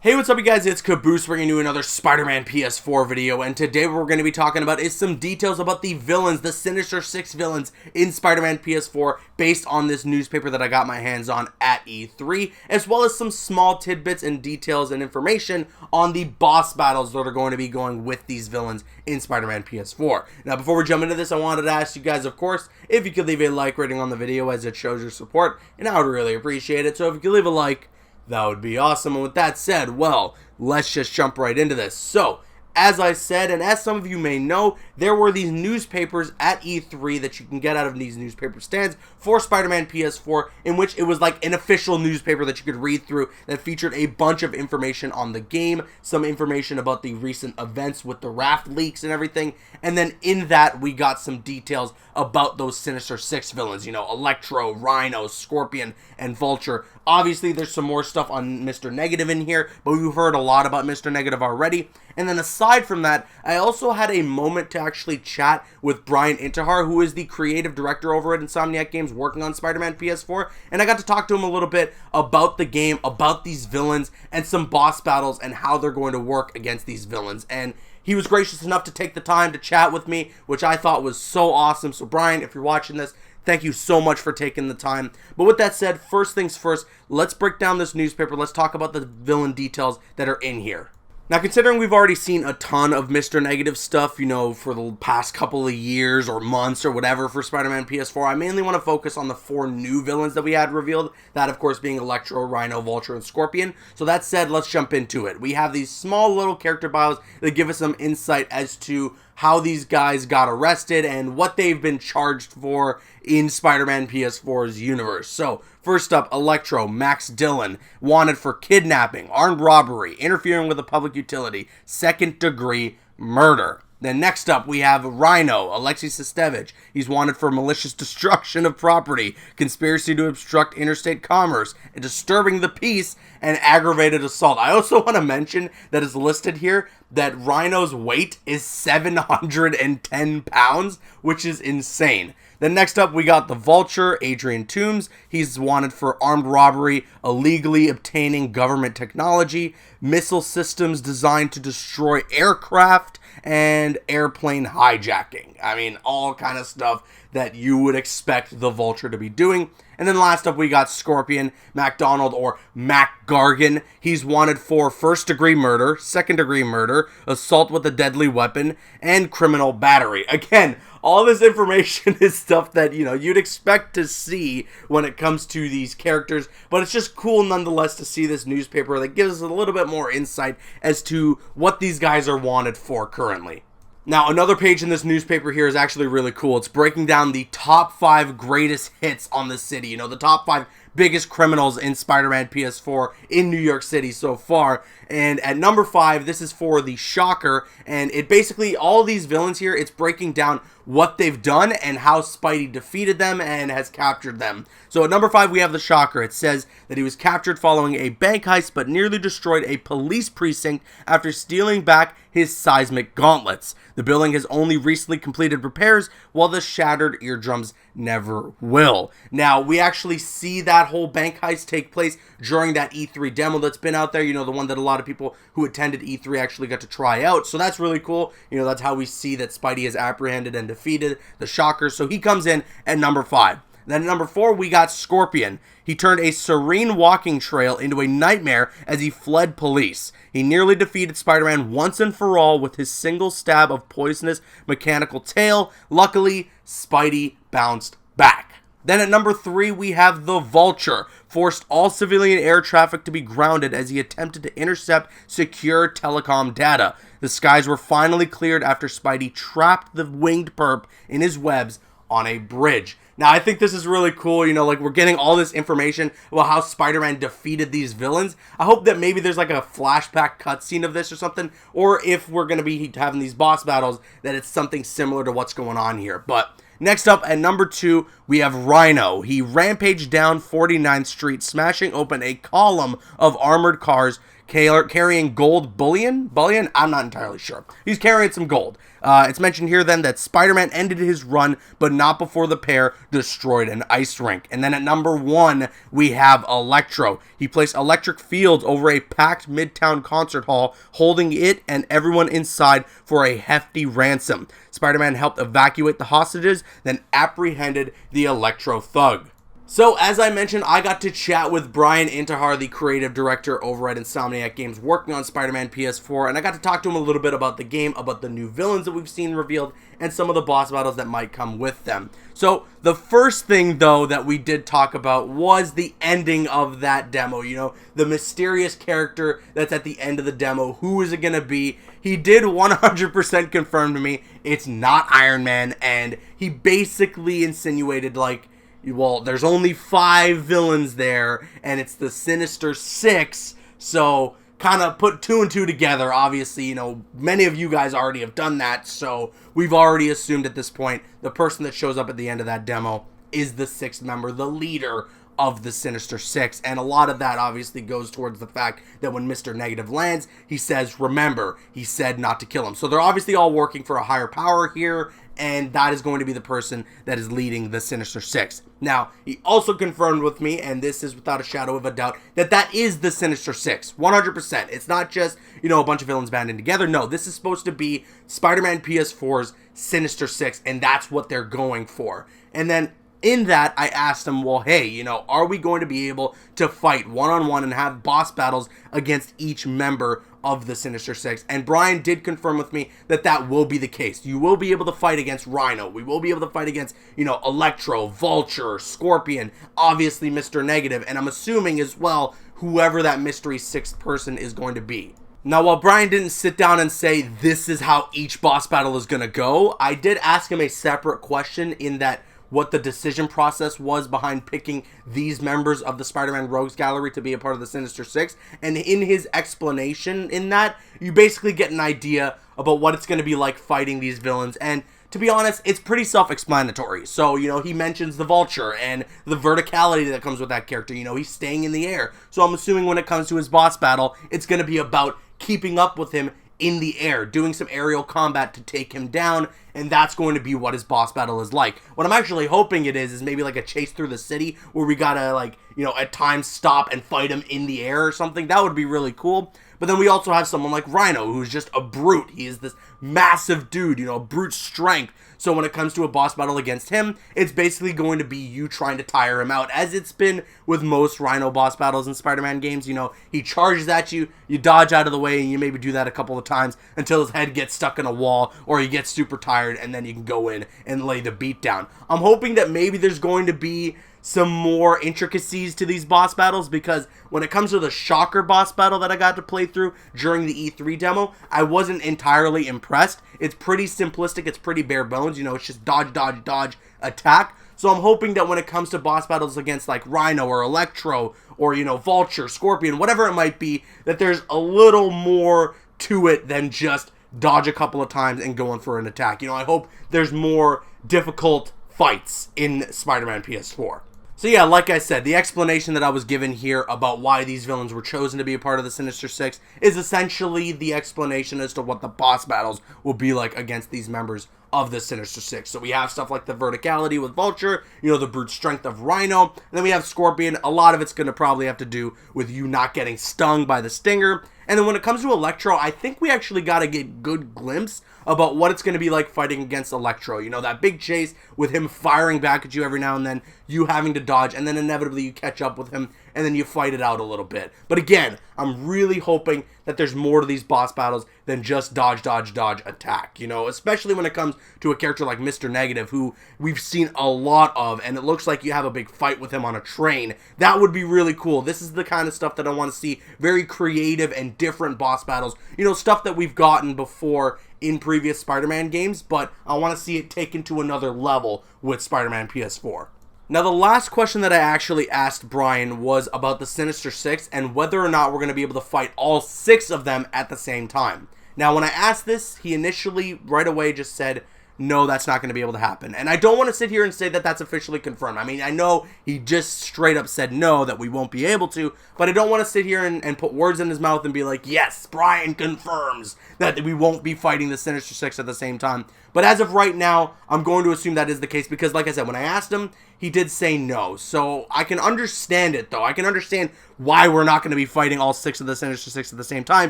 Hey, what's up you guys, it's Caboose bringing you another Spider-Man PS4 video, and today what we're going to be talking about is some details about the villains, the Sinister Six villains in Spider-Man PS4 based on this newspaper that I got my hands on at E3, as well as some small tidbits and details and information on the boss battles that are going to be going with these villains in Spider-Man PS4. Now, before we jump into this, I wanted to ask you guys, of course, if you could leave a like rating on the video as it shows your support, and I would really appreciate it, so if you could leave a like, that would be awesome. And with that said, well, let's just jump right into this. So, as I said, and as some of you may know, there were these newspapers at E3 that you can get out of these newspaper stands for Spider-Man PS4, in which it was like an official newspaper that you could read through that featured a bunch of information on the game, some information about the recent events with the raft leaks and everything, and then in that we got some details about those Sinister Six villains, you know, Electro, Rhino, Scorpion, and Vulture. Obviously, there's some more stuff on Mr. Negative in here, but we've heard a lot about Mr. Negative already. And then aside from that, I also had a moment to actually chat with Bryan Intihar, who is the creative director over at Insomniac Games working on Spider-Man PS4, and I got to talk to him a little bit about the game, about these villains, and some boss battles and how they're going to work against these villains. And he was gracious enough to take the time to chat with me, which I thought was so awesome. So Bryan, if you're watching this, thank you so much for taking the time. But with that said, first things first, let's break down this newspaper. Let's talk about the villain details that are in here. Now, considering we've already seen a ton of Mr. Negative stuff, you know, for the past couple of years or months or whatever for Spider-Man PS4, I mainly want to focus on the 4 new villains that we had revealed, that of course being Electro, Rhino, Vulture, and Scorpion. So that said, let's jump into it. We have these small little character bios that give us some insight as to how these guys got arrested and what they've been charged for in Spider-Man PS4's universe. So, first up, Electro, Max Dillon, wanted for kidnapping, armed robbery, interfering with a public utility, second-degree murder. Then next up, we have Rhino, Alexei Sestevich. He's wanted for malicious destruction of property, conspiracy to obstruct interstate commerce, and disturbing the peace, and aggravated assault. I also want to mention that it's listed here that Rhino's weight is 710 pounds, which is insane. Then next up, we got the Vulture, Adrian Toombs. He's wanted for armed robbery, illegally obtaining government technology, missile systems designed to destroy aircraft, and airplane hijacking. I mean, all kind of stuff that you would expect the Vulture to be doing. And then last up, we got Scorpion, MacDonald, or Mac Gargan. He's wanted for first-degree murder, second-degree murder, assault with a deadly weapon, and criminal battery. Again, all this information is stuff that, you know, you'd expect to see when it comes to these characters, but it's just cool nonetheless to see this newspaper that gives us a little bit more insight as to what these guys are wanted for currently. Now, another page in this newspaper here is actually really cool. It's breaking down the top 5 greatest hits on the city. You know, the top 5 biggest criminals in Spider-Man PS4 in New York City so far. And at number 5, this is for the Shocker. And it basically, all these villains here, it's breaking down what they've done and how Spidey defeated them and has captured them. So at number 5, we have the Shocker. It says that he was captured following a bank heist but nearly destroyed a police precinct after stealing back his seismic gauntlets. The building has only recently completed repairs, while the shattered eardrums never will. Now, we actually see that whole bank heist take place during that E3 demo that's been out there. You know, the one that a lot of people who attended E3 actually got to try out. So that's really cool. You know, that's how we see that Spidey has apprehended and defeated the Shocker. So he comes in at number 5. Then at number 4, we got Scorpion. He turned a serene walking trail into a nightmare as he fled police. He nearly defeated Spider-Man once and for all with his single stab of poisonous mechanical tail. Luckily, Spidey bounced back. Then at number 3, we have the Vulture. Forced all civilian air traffic to be grounded as he attempted to intercept secure telecom data. The skies were finally cleared after Spidey trapped the winged perp in his webs on a bridge. Now, I think this is really cool, you know, like, we're getting all this information about how Spider-Man defeated these villains. I hope that maybe there's, like, a flashback cutscene of this or something, or if we're going to be having these boss battles, that it's something similar to what's going on here. But next up, at number 2, we have Rhino. He rampaged down 49th Street, smashing open a column of armored cars, carrying gold bullion? I'm not entirely sure. He's carrying some gold. It's mentioned here then that Spider-Man ended his run, but not before the pair destroyed an ice rink. And then at number 1, we have Electro. He placed electric fields over a packed Midtown concert hall, holding it and everyone inside for a hefty ransom. Spider-Man helped evacuate the hostages, then apprehended the Electro thug. So, as I mentioned, I got to chat with Bryan Intihar, the creative director over at Insomniac Games, working on Spider-Man PS4, and I got to talk to him a little bit about the game, about the new villains that we've seen revealed, and some of the boss battles that might come with them. So, the first thing, though, that we did talk about was the ending of that demo. You know, the mysterious character that's at the end of the demo. Who is it going to be? He did 100% confirm to me it's not Iron Man, and he basically insinuated, like, well, there's only 5 villains there, and it's the Sinister Six, so kind of put 2 and 2 together. Obviously, you know, many of you guys already have done that, so we've already assumed at this point the person that shows up at the end of that demo is the 6th member, the leader of the Sinister Six, and a lot of that obviously goes towards the fact that when Mr. Negative lands, he says, remember, he said not to kill him. So they're obviously all working for a higher power here, and that is going to be the person that is leading the Sinister Six. Now, he also confirmed with me, and this is without a shadow of a doubt, that that is the Sinister Six, 100%. It's not just, you know, a bunch of villains banding together. No, this is supposed to be Spider-Man PS4's Sinister Six, and that's what they're going for. And then in that, I asked him, well, hey, you know, are we going to be able to fight one-on-one and have boss battles against each member of the Sinister Six? And Bryan did confirm with me that that will be the case. You will be able to fight against Rhino. We will be able to fight against, you know, Electro, Vulture, Scorpion, obviously Mr. Negative, and I'm assuming as well whoever that mystery 6th person is going to be. Now, while Bryan didn't sit down and say this is how each boss battle is going to go, I did ask him a separate question in that what the decision process was behind picking these members of the Spider-Man Rogues Gallery to be a part of the Sinister Six. And in his explanation in that, you basically get an idea about what it's going to be like fighting these villains. And to be honest, it's pretty self-explanatory. So, you know, he mentions the Vulture and the verticality that comes with that character. You know, he's staying in the air. So I'm assuming when it comes to his boss battle, it's going to be about keeping up with him in the air, doing some aerial combat to take him down, and that's going to be what his boss battle is like. What I'm actually hoping it is maybe like a chase through the city where we gotta, like, you know, at times stop and fight him in the air or something. That would be really cool. But then we also have someone like Rhino, who's just a brute. He is this massive dude, you know, brute strength. So when it comes to a boss battle against him, it's basically going to be you trying to tire him out, as it's been with most Rhino boss battles in Spider-Man games. You know, he charges at you, you dodge out of the way, and you maybe do that a couple of times until his head gets stuck in a wall, or he gets super tired, and then you can go in and lay the beat down. I'm hoping that maybe there's going to be some more intricacies to these boss battles, because when it comes to the Shocker boss battle that I got to play through during the E3 demo, I wasn't entirely impressed. It's pretty simplistic, it's pretty bare bones, you know, it's just dodge, dodge, dodge, attack. So I'm hoping that when it comes to boss battles against like Rhino or Electro or, you know, Vulture, Scorpion, whatever it might be, that there's a little more to it than just dodge a couple of times and going for an attack. You know, I hope there's more difficult fights in Spider-Man PS4. So yeah, like I said, the explanation that I was given here about why these villains were chosen to be a part of the Sinister Six is essentially the explanation as to what the boss battles will be like against these members of the Sinister Six. So we have stuff like the verticality with Vulture, you know, the brute strength of Rhino, and then we have Scorpion. A lot of it's going to probably have to do with you not getting stung by the stinger. And then when it comes to Electro, I think we actually got to get a good glimpse about what it's going to be like fighting against Electro. You know, that big chase with him firing back at you every now and then, you having to dodge, and then inevitably you catch up with him, and then you fight it out a little bit. But again, I'm really hoping that there's more to these boss battles than just dodge, dodge, dodge, attack. You know, especially when it comes to a character like Mr. Negative, who we've seen a lot of, and it looks like you have a big fight with him on a train. That would be really cool. This is the kind of stuff that I want to see. Very creative and different boss battles. You know, stuff that we've gotten before in previous Spider-Man games, but I want to see it taken to another level with Spider-Man PS4. Now, the last question that I actually asked Bryan was about the Sinister Six and whether or not we're going to be able to fight all 6 of them at the same time. Now, when I asked this, he initially right away just said, no, that's not going to be able to happen. And I don't want to sit here and say that that's officially confirmed. I mean, I know he just straight up said no, that we won't be able to, but I don't want to sit here and put words in his mouth and be like, yes, Bryan confirms that we won't be fighting the Sinister Six at the same time. But as of right now, I'm going to assume that is the case because, like I said, when I asked him, he did say no. So I can understand it, though. I can understand why we're not going to be fighting all 6 of the Sinister Six at the same time,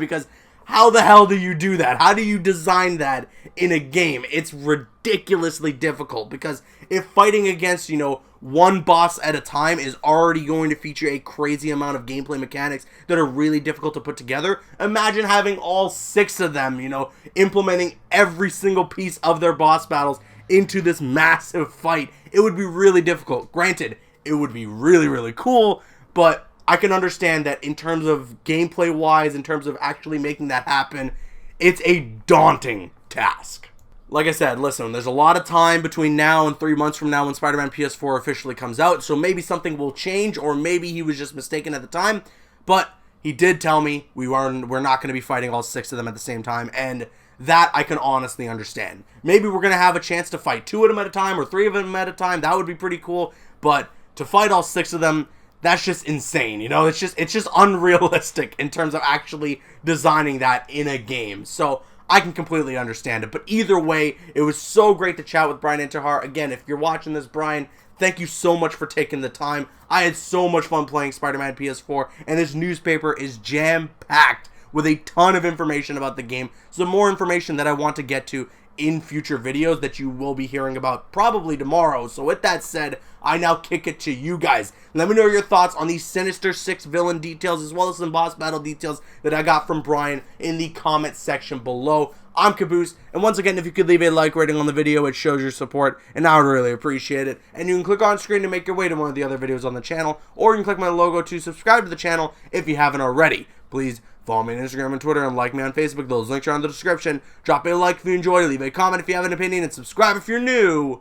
because how the hell do you do that? How do you design that in a game? It's ridiculously difficult, because if fighting against, you know, one boss at a time is already going to feature a crazy amount of gameplay mechanics that are really difficult to put together, imagine having all 6 of them, you know, implementing every single piece of their boss battles into this massive fight. It would be really difficult. Granted, it would be really, really cool, but I can understand that in terms of gameplay-wise, in terms of actually making that happen, it's a daunting task. Like I said, listen, there's a lot of time between now and 3 months from now when Spider-Man PS4 officially comes out, so maybe something will change, or maybe he was just mistaken at the time, but he did tell me we're not going to be fighting all 6 of them at the same time, and that I can honestly understand. Maybe we're going to have a chance to fight 2 of them at a time, or 3 of them at a time. That would be pretty cool, but to fight all 6 of them, that's just insane, you know? It's just unrealistic in terms of actually designing that in a game. So I can completely understand it. But either way, it was so great to chat with Bryan Intihar. Again, if you're watching this, Bryan, thank you so much for taking the time. I had so much fun playing Spider-Man PS4, and this newspaper is jam-packed with a ton of information about the game. Some more information that I want to get to in future videos that you will be hearing about probably tomorrow. So with that said, I now kick it to you guys. Let me know your thoughts on these Sinister Six villain details, as well as some boss battle details that I got from Bryan in the comment section below. I'm Caboose, and once again, if you could leave a like rating on the video, it shows your support, and I would really appreciate it. And you can click on screen to make your way to one of the other videos on the channel, or you can click my logo to subscribe to the channel if you haven't already. Please follow me on Instagram and Twitter, and like me on Facebook. Those links are in the description. Drop a like if you enjoyed, leave a comment if you have an opinion, and subscribe if you're new.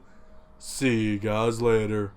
See you guys later.